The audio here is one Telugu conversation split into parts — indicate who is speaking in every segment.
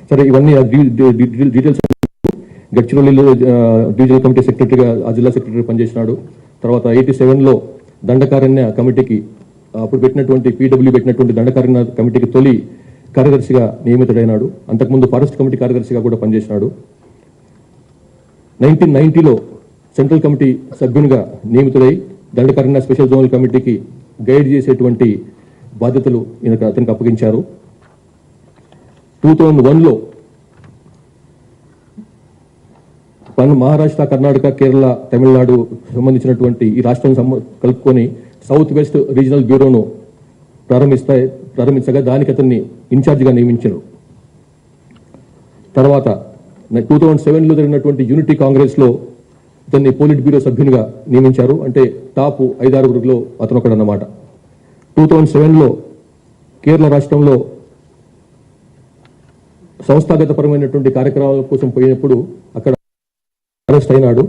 Speaker 1: సరే, ఇవన్నీ డీటెయిల్స్. గడ్చిరోలిలో డివిజనల్ కమిటీ సెక్రటరీగా, ఆ జిల్లా సెక్రటరీ పనిచేసినాడు. తర్వాత 87లో దండకారణ్య కమిటీకి, అప్పుడు పెట్టినటువంటి పీడబ్ల్యూ పెట్టినటువంటి దండకారణ్య కమిటీకి తొలి కార్యదర్శిగా నియమితుడైనాడు. అంతకుముందు ఫారెస్ట్ కమిటీ కార్యదర్శిగా కూడా పనిచేసినాడు. 1990లో సెంట్రల్ కమిటీ సభ్యునిగా నియమితుడై దండకారణ్య స్పెషల్ జోనల్ కమిటీకి గైడ్ చేసేటువంటి బాధ్యతలు అతనికి అప్పగించారు. 2001లో మహారాష్ట్ర, కర్ణాటక, కేరళ, తమిళనాడు సంబంధించినటువంటి ఈ రాష్ట్రం కలుపుకొని సౌత్ వెస్ట్ రీజనల్ బ్యూరోను ప్రారంభించగా దానికి అతన్ని ఇన్ఛార్జిగా నియమించారు. తర్వాత 2007లో జరిగినటువంటి యూనిటీ కాంగ్రెస్ లో ఇతన్ని పోలిట్ బ్యూరో సభ్యునిగా నియమించారు. అంటే టాప్ 5-6 అతను ఒకడన్నమాట. 2007లో కేరళ రాష్ట్రంలో సంస్థాగతపరమైనటువంటి కార్యక్రమాల కోసం పోయినప్పుడు అక్కడ అరెస్ట్ అయినాడు.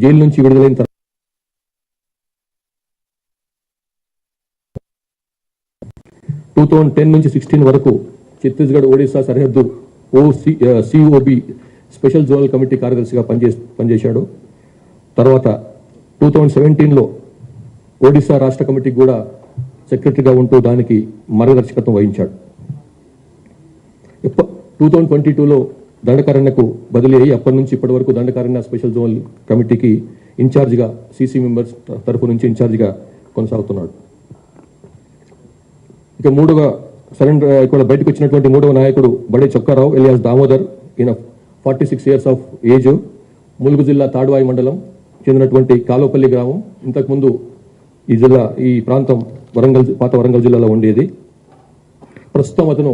Speaker 1: జైలు నుంచి విడుదలైన తర్వాత 2010 నుంచి 16 వరకు ఛత్తీస్గఢ్, ఒడిశా సరిహద్దు సిఓబి స్పెషల్ జోనల్ కమిటీ కార్యదర్శిగా పనిచేశాడు. తర్వాత 2017లో ఒడిశా రాష్ట్ర కమిటీకి కూడా సెక్రటరీగా ఉంటూ దానికి మార్గదర్శకత్వం వహించాడు. 2022లో దండకారణ్యకు బదిలీ అయ్యి అప్పటి నుంచి ఇప్పటి వరకు దండకారణ్య స్పెషల్ జోనల్ కమిటీకి ఇన్ఛార్జిగా, సిసి మెంబర్స్ తరఫు నుంచి ఇన్ఛార్జిగా కొనసాగుతున్నాడు. ఇక ఇక్కడ బయటకు వచ్చినటువంటి మూడవ నాయకుడు బడే చొక్కారావు ఎలియాస్ దామోదర్. ఈయన 46 years ఆఫ్ ఏజ్. ములుగు జిల్లా తాడ్వాయి మండలం చెందినటువంటి కాలోపల్లి గ్రామం. ఇంతకుముందు ఈ ప్రాంతం పాత వరంగల్ జిల్లాలో ఉండేది. ప్రస్తుతం అతను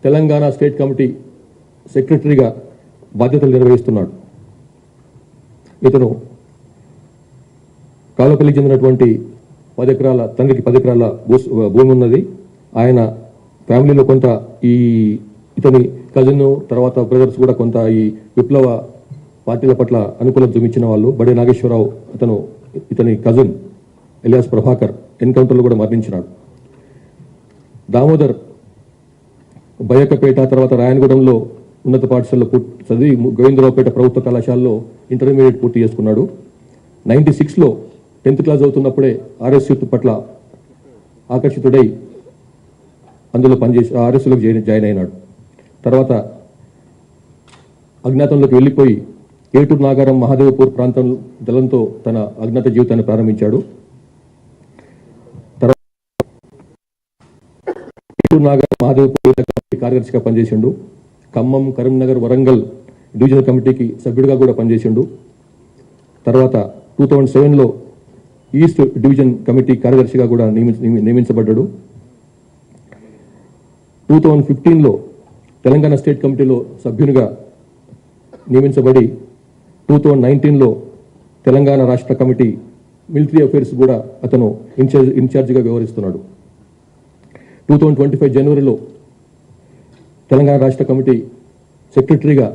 Speaker 1: తెలంగాణ స్టేట్ కమిటీ సెక్రటరీగా బాధ్యతలు నిర్వహిస్తున్నాడు. ఇతను కాలోపల్లికి చెందినటువంటి 10 ఎకరాల, తండ్రికి 10 ఎకరాల భూమి ఉన్నది. ఆయన ఫ్యామిలీలో కొంత ఇతని కజిన్, తర్వాత బ్రదర్స్ కూడా కొంత ఈ విప్లవ పార్టీల పట్ల అనుకూలత చూపించిన వాళ్ళు. బడే నాగేశ్వరరావు ఇతని కజిన్ ఎలియాస్ ప్రభాకర్ ఎన్కౌంటర్లో కూడా మరణించినాడు. దామోదర్ బయకపేట, తర్వాత రాయనగూడెంలో ఉన్నత పాఠశాలలో చదివి గోవిందరావుపేట ప్రభుత్వ కళాశాలలో ఇంటర్మీడియట్ పూర్తి చేసుకున్నాడు. 96లో 10th క్లాస్ అవుతున్నప్పుడే ఆర్ఎస్ యూత్ పట్ల ఆకర్షితుడై అందులో పనిచేసి ఆర్ఎస్లో జాయిన్ అయినాడు. తర్వాత అజ్ఞాతంలోకి వెళ్లిపోయి ఏటూరు నాగారం, మహాదేవపూర్ ప్రాంతం దళంతో తన అజ్ఞాత జీవితాన్ని ప్రారంభించాడు. తర్వాత ఏటూరు నాగారం, మహాదేవపూర్ కార్యదర్శిగా పనిచేసిండు. ఖమ్మం, కరీంనగర్, వరంగల్ డివిజనల్ కమిటీకి సభ్యుడిగా కూడా పనిచేసిండు. తర్వాత 2007లో ఈస్ట్ డివిజన్ కమిటీ కార్యదర్శిగా కూడా నియమించబడ్డాడు. 2015లో తెలంగాణ స్టేట్ కమిటీలో సభ్యునిగా నియమించబడి 2019లో తెలంగాణ రాష్ట్ర కమిటీ మిలిటరీ అఫైర్స్ కూడా అతను ఇన్ఛార్జిగా వ్యవహరిస్తున్నాడు. 2025 జనవరిలో తెలంగాణ రాష్ట్ర కమిటీ సెక్రటరీగా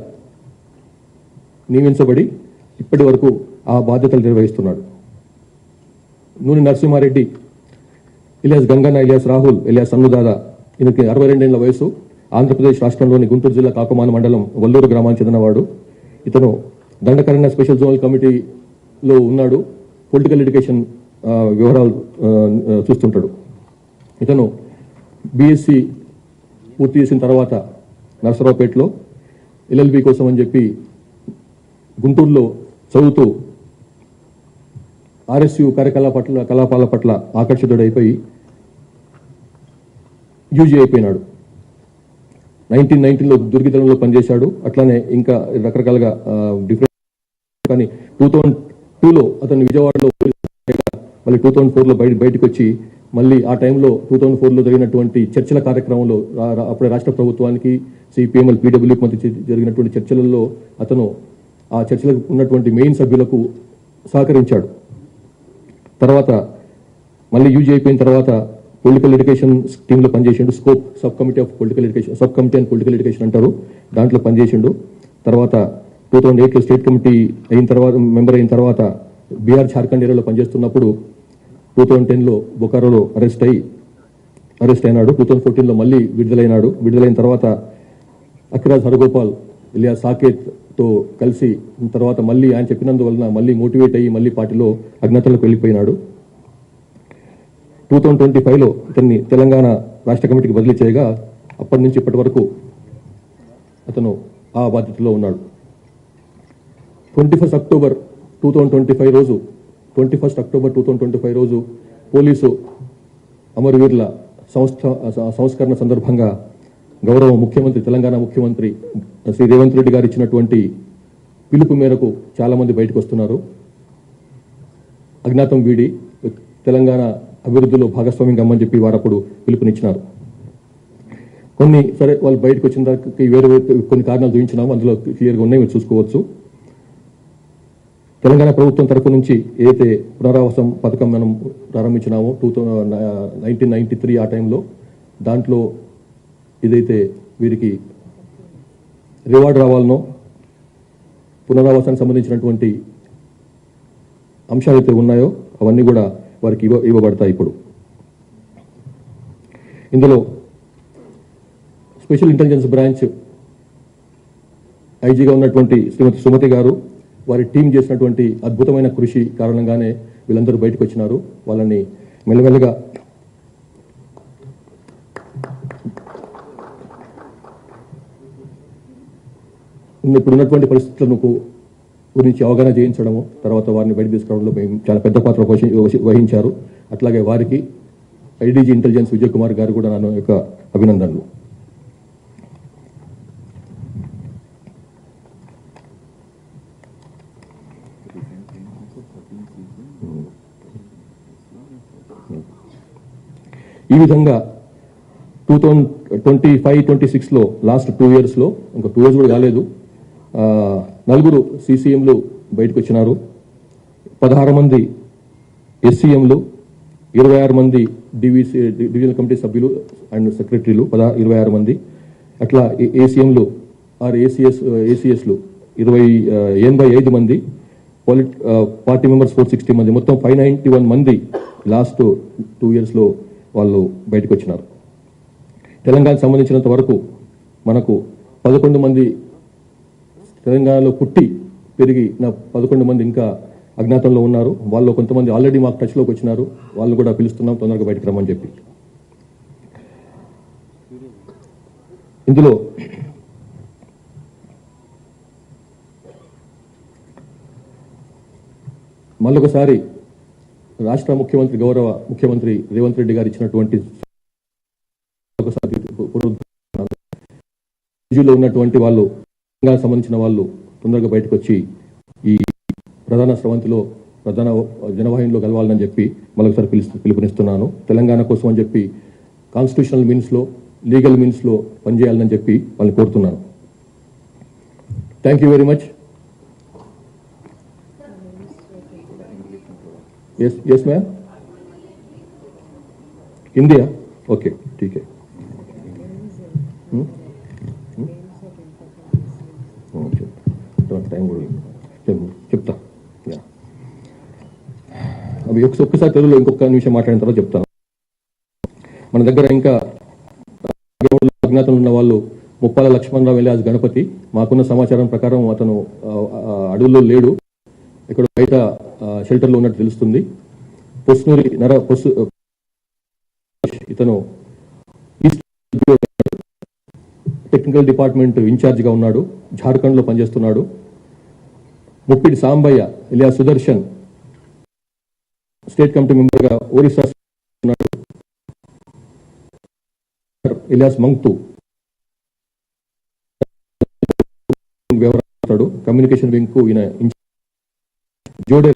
Speaker 1: నియమించబడి ఇప్పటి వరకు ఆ బాధ్యతలు నిర్వహిస్తున్నాడు. నూనె నరసింహారెడ్డి, ఇలియాస్ గంగన్న, ఇలియాస్ రాహుల్, ఇలియాస్ సన్నుదాదా. ఈయనకి 62 ఏళ్ల వయసు. ఆంధ్రప్రదేశ్ రాష్ట్రంలోని గుంటూరు జిల్లా కాకమాన మండలం వల్లూరు గ్రామానికి చెందినవాడు. ఇతను దండకారణ్య స్పెషల్ జోనల్ కమిటీలో ఉన్నాడు. పొలిటికల్ ఎడ్యుకేషన్ వివరాలు చూస్తుంటాడు. ఇతను బీఎస్సీ పూర్తి చేసిన తర్వాత నరసరావుపేటలో ఎల్ఎల్బి కోసం అని చెప్పి గుంటూరులో చదువుతూ ఆర్ఎస్యు కలాపాల పట్ల ఆకర్షితుడైపోయి యూజీ అయిపోయినాడు. 1919లో దుర్గిదళంలో పనిచేశాడు. అట్లానే ఇంకా రకరకాలుగా డిఫరెంట్. కానీ 2002లో అతను విజయవాడలో మళ్ళీ 2004లో బయటకు వచ్చి మళ్ళీ ఆ టైంలో 2004లో జరిగినటువంటి చర్చల కార్యక్రమంలో అప్పుడే రాష్ట్ర ప్రభుత్వానికి సిపిఎంఎల్ పీడబ్ల్యూకి మధ్య జరిగినటువంటి చర్చలలో అతను ఆ చర్చలకు ఉన్నటువంటి మెయిన్ సభ్యులకు సహకరించాడు. తర్వాత మళ్ళీ యూజీ అయిపోయిన తర్వాత పొలిటికల్ ఎడ్యుకేషన్ టీంలో పనిచేసిండు. Scope sub committee of political education, sub committee and political education అంటారు, దాంట్లో పనిచేసిండు. తర్వాత 2008లో స్టేట్ కమిటీ మెంబర్ అయిన తర్వాత బీహార్, జార్ఖండ్ ఏరియాలో పనిచేస్తున్నప్పుడు 2010లో బొకారోలో అరెస్ట్ అయ్యి అరెస్ట్ అయినాడు. 2014లో మళ్ళీ విడుదలైన తర్వాత అఖిరాజ్ హరగోపాల్ ఇలియాస్ సాకేత్తో కలిసి తర్వాత మళ్ళీ ఆయన చెప్పినందువలన మళ్ళీ మోటివేట్ అయ్యి మళ్ళీ పార్టీలో అజ్ఞాతంలోకి వెళ్ళిపోయినాడు. 2025లో ఇతన్ని తెలంగాణ రాష్ట్ర కమిటీకి బదిలీ చేయగా అప్పటి నుంచి ఇప్పటి వరకు అతను ఆ బాధ్యతలో ఉన్నాడు. 21 అక్టోబర్ 2025 రోజు పోలీసు అమరవీరుల సంస్కరణ సందర్భంగా గౌరవ ముఖ్యమంత్రి తెలంగాణ ముఖ్యమంత్రి శ్రీ రేవంత్ రెడ్డి గారు ఇచ్చినటువంటి పిలుపు మేరకు చాలా మంది బయటకు వస్తున్నారు. అజ్ఞాతం వీడి తెలంగాణ అభివృద్ధిలో భాగస్వామ్యం కమ్మని చెప్పి వారు అప్పుడు పిలుపునిచ్చినారు. కొన్ని సరే వాళ్ళు బయటకు వచ్చిన దానికి వేరే కొన్ని కారణాలు చూపించినాము, అందులో క్లియర్గా ఉన్నాయి, మీరు చూసుకోవచ్చు. తెలంగాణ ప్రభుత్వం తరపు నుంచి ఏదైతే పునరావాసం పథకం మనం ప్రారంభించినామో 1993 ఆ టైంలో, దాంట్లో ఏదైతే వీరికి రివార్డ్ రావాలనో పునరావాసానికి సంబంధించినటువంటి అంశాలు అయితే ఉన్నాయో అవన్నీ కూడా వారికి ఇవ్వబడతాయి. ఇప్పుడు ఇందులో స్పెషల్ ఇంటెలిజెన్స్ బ్రాంచ్ ఐజీగా ఉన్నటువంటి శ్రీమతి సుమతి గారు, వారి టీం చేసినటువంటి అద్భుతమైన కృషి కారణంగానే వీళ్ళందరూ బయటకు వచ్చినారు. వాళ్ళని మెల్లమెల్లగా ఇప్పుడు ఉన్నటువంటి పరిస్థితులను గురించి అవగాహన చేయించడము, తర్వాత వారిని బయట తీసుకురావడంలో చాలా పెద్ద పాత్ర వహించారు. అట్లాగే వారికి ఐడీజీ ఇంటెలిజెన్స్ విజయ్ కుమార్ గారు కూడా నా యొక్క అభినందనలు. ఈ విధంగా 2025-26లో లాస్ట్ 2 yearsలో, ఇంకా 2 years కూడా కాలేదు, 4 CCMలు బయటకు వచ్చినారు. 16 మంది SCMలు, 26 మంది డివిజనల్ కమిటీ సభ్యులు అండ్ సెక్రటరీలు 26 మంది, అట్లా ACMలు ఆర్ ACSలు 85 మంది, పార్టీ మెంబర్స్ 460 మంది, మొత్తం 591 మంది లాస్ట్ 2 yearsలో వాళ్ళు బయటకు వచ్చినారు. తెలంగాణకు సంబంధించినంత వరకు మనకు 11 మంది తెలంగాణలో పుట్టి పెరిగిన 11 మంది ఇంకా అజ్ఞాతంలో ఉన్నారు. వాళ్ళు కొంతమంది ఆల్రెడీ మాకు టచ్లోకి వచ్చినారు, వాళ్ళు కూడా పిలుస్తున్నాం తొందరగా బయటకు రమ్మని చెప్పి. ఇందులో మళ్ళొకసారి రాష్ట్ర ముఖ్యమంత్రి గౌరవ ముఖ్యమంత్రి రేవంత్ రెడ్డి గారు ఇచ్చినటువంటి ఉన్నటువంటి వాళ్ళు తెలంగాణ సంబంధించిన వాళ్ళు తొందరగా బయటకు వచ్చి ఈ ప్రధాన స్రవంతిలో ప్రధాన జనవాహినిలో కలవాలని చెప్పి మరొకసారి పిలుపునిస్తున్నాను. తెలంగాణ కోసం అని చెప్పి కాన్స్టిట్యూషనల్ మీన్స్లో, లీగల్ మీన్స్లో పనిచేయాలని చెప్పి వాళ్ళని కోరుతున్నాను. Thank you very much. Yes ma'am, Hindi है, ओके ठीक है. టైం కూడా చెప్తా. అవి ఒక్కసారి తెలుగులో ఇంకొక నిమిషం మాట్లాడిన తర్వాత చెప్తాను. మన దగ్గర ఇంకా అజ్ఞాతంలో ఉన్న వాళ్ళు ముప్పాల లక్ష్మణరావు ఎలియాస్ గణపతి, మాకున్న సమాచారం ప్రకారం అతను అడవుల్లో లేడు, ఇక్కడ బయట షెల్టర్లో ఉన్నట్టు తెలుస్తుంది. పొస్నూరి ఇతను టెక్నికల్ డిపార్ట్మెంట్ ఇన్ఛార్జిగా ఉన్నాడు, జార్ఖండ్ లో పనిచేస్తున్నాడు. Muppidi Sambaiah alias Sudarshan state committee member గా ఒరిస్సా ఉన్నాడు. ఇలియాస్ మంగ్తు కమ్యూనికేషన్ వింగ్ కు ఈయన జోడే